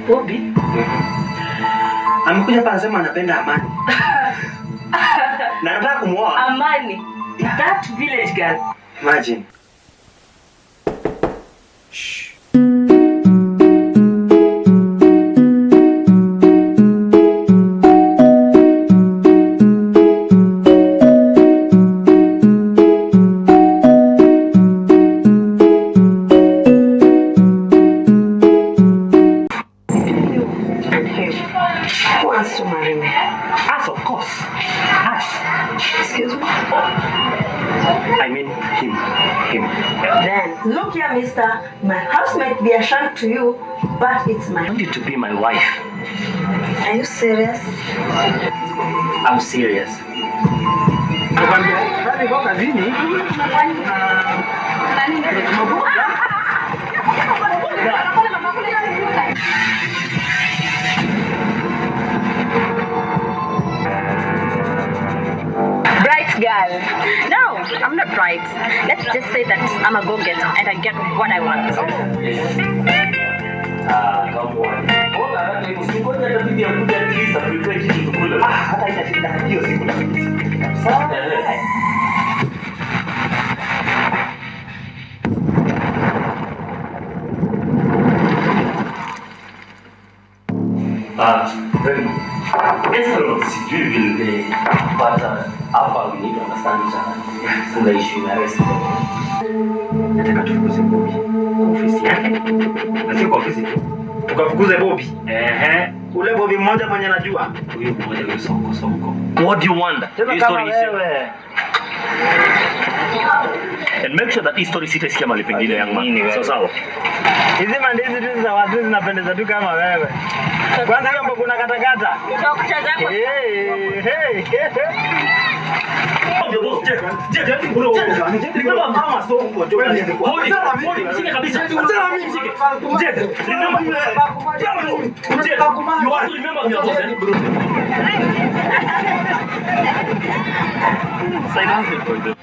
Bobby? Amekuja hapa anasema anapenda Amani. Na anataka kumuoa. Amani. That village girl. Imagine. Shh. Who wants to marry me? Us, of course. Us. Excuse me? I mean him. Then, look here, mister. My house might be a shank to you, but it's I my... want you to be my wife. Are you serious? I'm serious. Bright girl. No, I'm not bright. Let's just say that I'm a go-getter and I get what I want. Come on. Usingoje hata bibi akuja at least apike kitu tukule. Hata ina shida hiyo siku na sawa. Then Esther sijui vile pata hapa we need to understand each other. Kuna issue na rest. Nataka tufukuze Bobby kwa ofisi yake. Na sio kwa ofisi tu. Tukafukuze Bobby. Ule Bobby mmoja mwenye najua. Huyo mmoja huyo sonko. What do you want? Tena kama wewe. And make sure that hii story sitaisikia mahali pengine young man. So sawa. Hizi mandizi tu za watu zinapendeza tu kama wewe. Kwanza kama kuna katakata. Dokta zako. Silence it for them.